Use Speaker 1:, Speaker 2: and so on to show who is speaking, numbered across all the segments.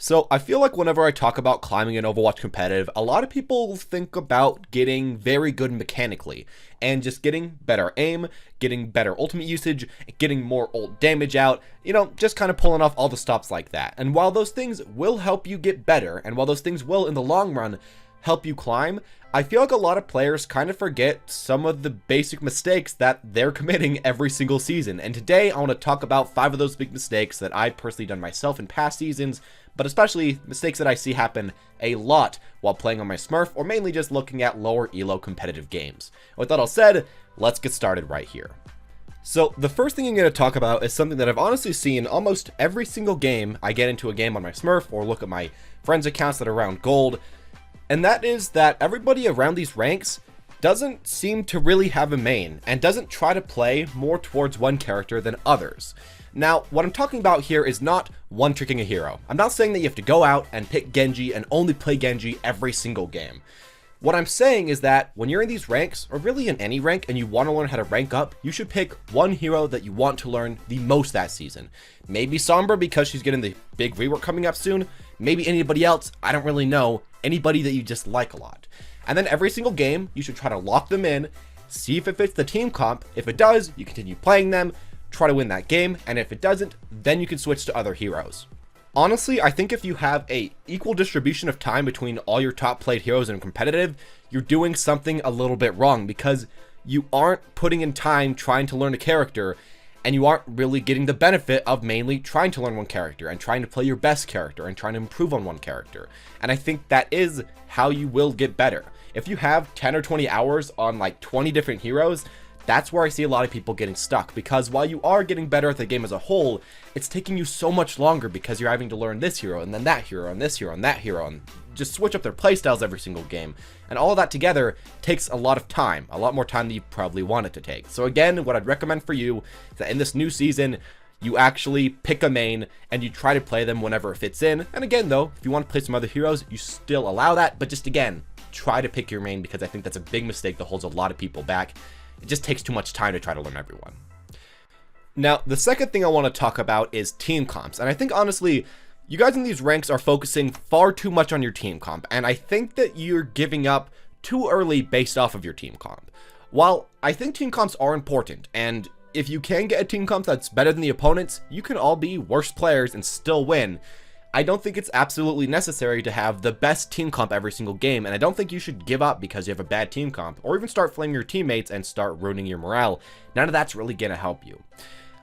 Speaker 1: So I feel like whenever I talk about climbing in Overwatch competitive, a lot of people think about getting very good mechanically and just getting better aim, getting better ultimate usage, getting more ult damage out, just kind of pulling off all the stops like that. And while those things will help you get better, and while those things will in the long run help you climb, I feel like a lot of players kind of forget some of the basic mistakes that they're committing every single season. And today I want to talk about 5 of those big mistakes that I've personally done myself in past seasons, but especially mistakes that I see happen a lot while playing on my Smurf, or mainly just looking at lower ELO competitive games. With that all said, let's get started right here. So the first thing I'm going to talk about is something that I've honestly seen almost every single game I get into a game on my Smurf, or look at my friends' accounts that are around gold, and that is that everybody around these ranks doesn't seem to really have a main, and doesn't try to play more towards one character than others. Now, what I'm talking about here is not one-tricking a hero. I'm not saying that you have to go out and pick Genji and only play Genji every single game. What I'm saying is that when you're in these ranks, or really in any rank, and you want to learn how to rank up, you should pick one hero that you want to learn the most that season. Maybe Sombra because she's getting the big rework coming up soon. Maybe anybody else, I don't really know. Anybody that you just like a lot. And then every single game, you should try to lock them in, see if it fits the team comp. If it does, you continue playing them, try to win that game, and if it doesn't, then you can switch to other heroes. Honestly, I think if you have a equal distribution of time between all your top played heroes in competitive, you're doing something a little bit wrong, because you aren't putting in time trying to learn a character, and you aren't really getting the benefit of mainly trying to learn one character and trying to play your best character and trying to improve on one character. And I think that is how you will get better. If you have 10 or 20 hours on like 20 different heroes, that's where I see a lot of people getting stuck, because while you are getting better at the game as a whole, it's taking you so much longer because you're having to learn this hero and then that hero and this hero and that hero and just switch up their playstyles every single game. And all of that together takes a lot of time, a lot more time than you probably want it to take. So again, what I'd recommend for you is that in this new season, you actually pick a main and you try to play them whenever it fits in. And again though, if you want to play some other heroes, you still allow that, but just again, try to pick your main, because I think that's a big mistake that holds a lot of people back. It just takes too much time to try to learn everyone. Now, the second thing I want to talk about is team comps. And I think honestly, you guys in these ranks are focusing far too much on your team comp. And I think that you're giving up too early based off of your team comp. While I think team comps are important, and if you can get a team comp that's better than the opponents, you can all be worse players and still win. I don't think it's absolutely necessary to have the best team comp every single game, and I don't think you should give up because you have a bad team comp, or even start flaming your teammates and start ruining your morale. None of that's really going to help you.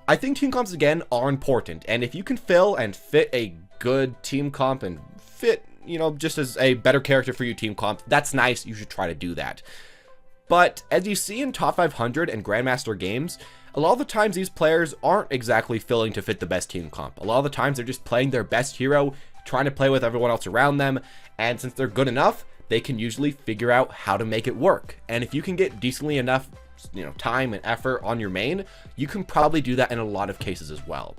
Speaker 1: I think team comps, again, are important, and if you can fill and fit a good team comp and fit, just as a better character for your team comp, that's nice, you should try to do that. But as you see in top 500 and Grandmaster games, a lot of the times these players aren't exactly filling to fit the best team comp. A lot of the times they're just playing their best hero, trying to play with everyone else around them, and since they're good enough, they can usually figure out how to make it work. And if you can get decently enough, time and effort on your main, you can probably do that in a lot of cases as well.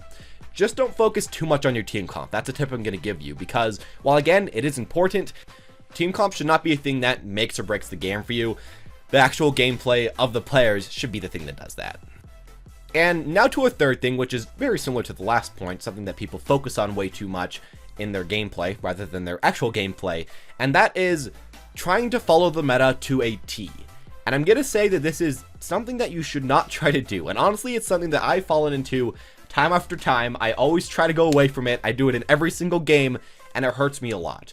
Speaker 1: Just don't focus too much on your team comp. That's a tip I'm going to give you, because while again, it is important, team comp should not be a thing that makes or breaks the game for you. The actual gameplay of the players should be the thing that does that. And now to a third thing, which is very similar to the last point, something that people focus on way too much in their gameplay rather than their actual gameplay, and that is trying to follow the meta to a T. And I'm going to say that this is something that you should not try to do, and honestly it's something that I've fallen into time after time. I always try to go away from it. I do it in every single game, and it hurts me a lot.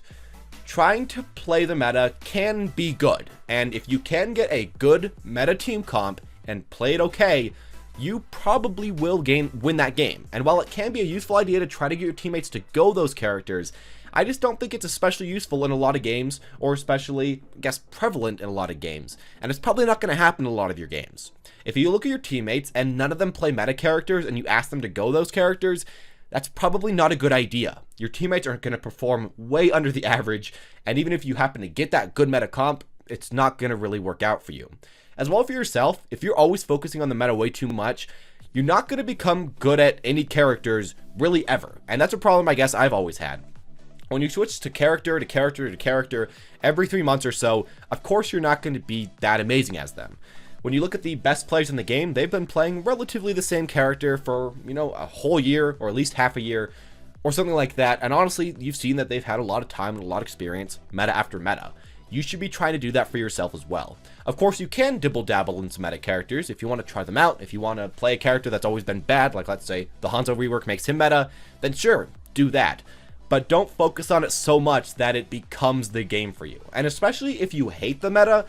Speaker 1: Trying to play the meta can be good, and if you can get a good meta team comp and play it okay, you probably will win that game. And while it can be a useful idea to try to get your teammates to go those characters, I just don't think it's especially useful in a lot of games, or especially, I guess, prevalent in a lot of games. And it's probably not going to happen in a lot of your games. If you look at your teammates and none of them play meta characters and you ask them to go those characters, that's probably not a good idea. Your teammates are going to perform way under the average, and even if you happen to get that good meta comp, it's not going to really work out for you. As well for yourself, if you're always focusing on the meta way too much, you're not going to become good at any characters really ever. And that's a problem I guess I've always had. When you switch to character to character to character every 3 months or so, of course you're not going to be that amazing as them. When you look at the best players in the game, they've been playing relatively the same character for, a whole year or at least half a year. or something like that. And honestly, you've seen that they've had a lot of time and a lot of experience, meta after meta. You should be trying to do that for yourself as well. Of course, you can dibble dabble in some meta characters if you want to try them out. If you want to play a character that's always been bad, like let's say the Hanzo rework makes him meta, then sure, do that. But don't focus on it so much that it becomes the game for you. And especially if you hate the meta,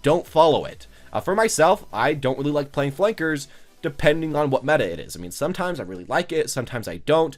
Speaker 1: don't follow it. For myself, I don't really like playing flankers depending on what meta it is. I mean, sometimes I really like it, sometimes I don't,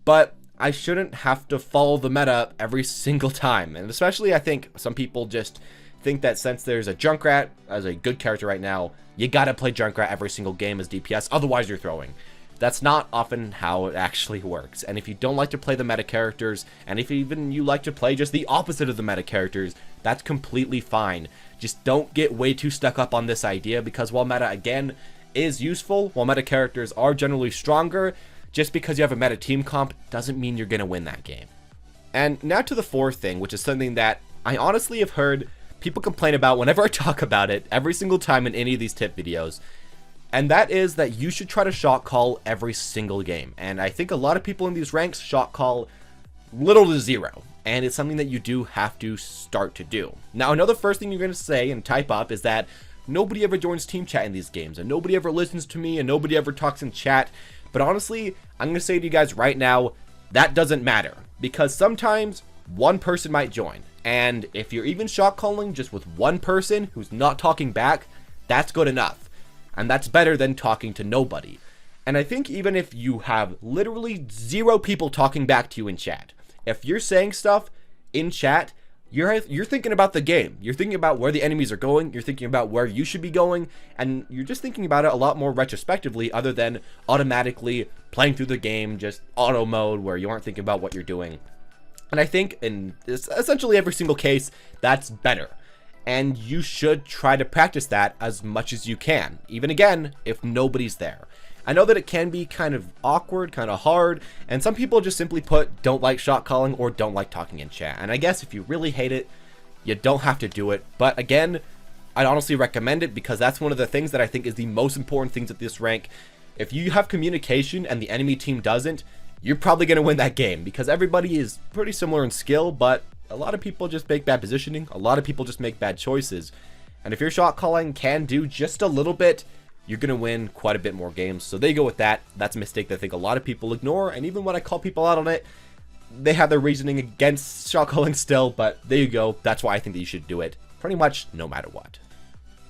Speaker 1: but I shouldn't have to follow the meta every single time. And especially I think some people just think that since there's a Junkrat as a good character right now, you gotta play Junkrat every single game as DPS, otherwise you're throwing. That's not often how it actually works. And if you don't like to play the meta characters, and if even you like to play just the opposite of the meta characters, that's completely fine. Just don't get way too stuck up on this idea, because while meta again is useful, while meta characters are generally stronger, just because you have a meta team comp doesn't mean you're gonna win that game. And now to the fourth thing, which is something that I honestly have heard people complain about whenever I talk about it every single time in any of these tip videos. And that is that you should try to shot call every single game. And I think a lot of people in these ranks shot call little to zero. And it's something that you do have to start to do. Now, another first thing you're going to say and type up is that nobody ever joins team chat in these games. And nobody ever listens to me. And nobody ever talks in chat. But honestly, I'm going to say to you guys right now, that doesn't matter. Because sometimes one person might join. And if you're even shot calling just with one person who's not talking back, that's good enough. And that's better than talking to nobody. And I think even if you have literally zero people talking back to you in chat, if you're saying stuff in chat, you're thinking about the game. You're thinking about where the enemies are going. You're thinking about where you should be going. And you're just thinking about it a lot more retrospectively, other than automatically playing through the game, just auto mode where you aren't thinking about what you're doing. And I think in essentially every single case, that's better. And you should try to practice that as much as you can, even again, if nobody's there. I know that it can be kind of awkward, kind of hard, and some people just simply put don't like shot calling or don't like talking in chat. And I guess if you really hate it, you don't have to do it. But again, I'd honestly recommend it, because that's one of the things that I think is the most important things at this rank. If you have communication and the enemy team doesn't, you're probably going to win that game, because everybody is pretty similar in skill, but a lot of people just make bad positioning. A lot of people just make bad choices. And if your shot calling can do just a little bit, you're going to win quite a bit more games. So there you go with that. That's a mistake that I think a lot of people ignore. And even when I call people out on it, they have their reasoning against shot calling still. But there you go. That's why I think that you should do it pretty much no matter what.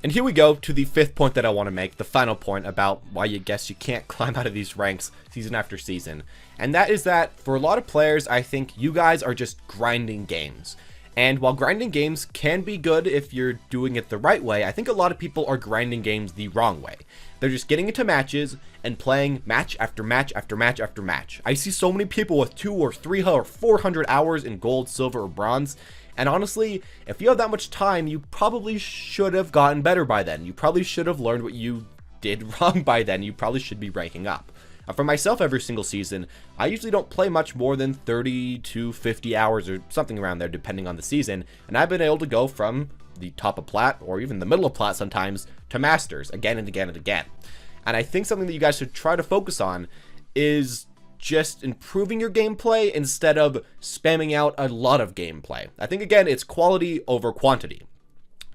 Speaker 1: And here we go to the fifth point that I want to make, the final point about why you guess you can't climb out of these ranks season after season. And that is that for a lot of players, I think you guys are just grinding games. And while grinding games can be good if you're doing it the right way, I think a lot of people are grinding games the wrong way. They're just getting into matches and playing match after match after match after match. I see so many people with 200 or 300 or 400 hours in gold, silver, or bronze. And honestly, if you have that much time, you probably should have gotten better by then. You probably should have learned what you did wrong by then. You probably should be ranking up. For myself, every single season, I usually don't play much more than 30 to 50 hours or something around there, depending on the season. And I've been able to go from the top of plat, or even the middle of plat sometimes, to masters again and again and again. And I think something that you guys should try to focus on is just improving your gameplay instead of spamming out a lot of gameplay. I think, again, it's quality over quantity.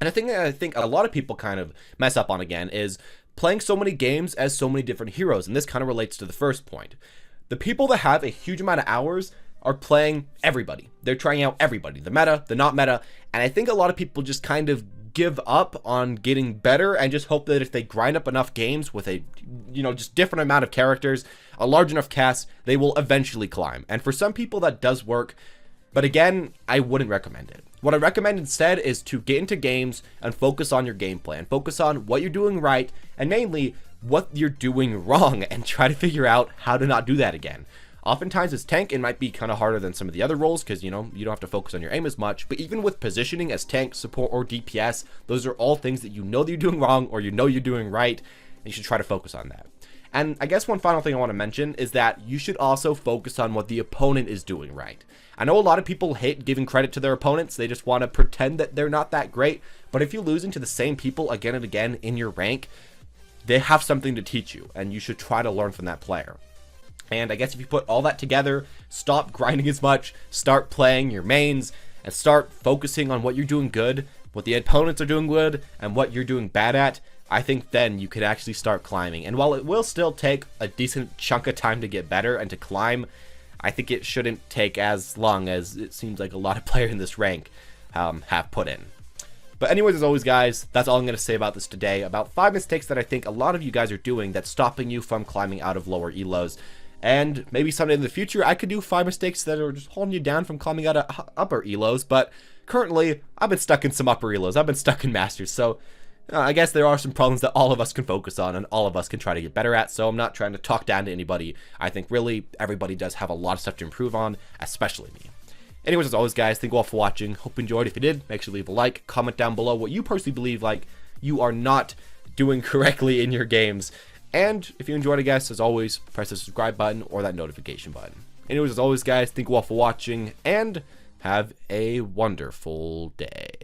Speaker 1: And I think a lot of people kind of mess up on, again, is playing so many games as so many different heroes. And this kind of relates to the first point. The people that have a huge amount of hours are playing everybody. They're trying out everybody, the meta, the not meta. And I think a lot of people just kind of give up on getting better and just hope that if they grind up enough games with a, just different amount of characters, a large enough cast, they will eventually climb. And for some people that does work, but again, I wouldn't recommend it. What I recommend instead is to get into games and focus on your gameplay and focus on what you're doing right, and mainly what you're doing wrong, and try to figure out how to not do that again. Oftentimes as tank, it might be kind of harder than some of the other roles, because you don't have to focus on your aim as much. But even with positioning as tank, support, or DPS, those are all things that that you're doing wrong, or you're doing right, and you should try to focus on that. And I guess one final thing I want to mention is that you should also focus on what the opponent is doing right. I know a lot of people hate giving credit to their opponents. They just want to pretend that they're not that great. But if you're losing to the same people again and again in your rank, they have something to teach you, and you should try to learn from that player. And I guess if you put all that together, stop grinding as much, start playing your mains, and start focusing on what you're doing good, what the opponents are doing good, and what you're doing bad at, I think then you could actually start climbing. And while it will still take a decent chunk of time to get better and to climb, I think it shouldn't take as long as it seems like a lot of players in this rank have put in. But anyways, as always, guys, that's all I'm going to say about this today. About 5 mistakes that I think a lot of you guys are doing that's stopping you from climbing out of lower ELOs. And maybe someday in the future, I could do 5 mistakes that are just holding you down from climbing out of upper ELOs. But currently, I've been stuck in some upper ELOs. I've been stuck in Masters. So I guess there are some problems that all of us can focus on and all of us can try to get better at. So I'm not trying to talk down to anybody. I think really everybody does have a lot of stuff to improve on, especially me. Anyways, as always, guys, thank you all for watching. Hope you enjoyed. If you did, make sure to leave a like, comment down below what you personally believe like you are not doing correctly in your games. And if you enjoyed it, guys, as always, press the subscribe button or that notification button. Anyways, as always, guys, thank you all for watching and have a wonderful day.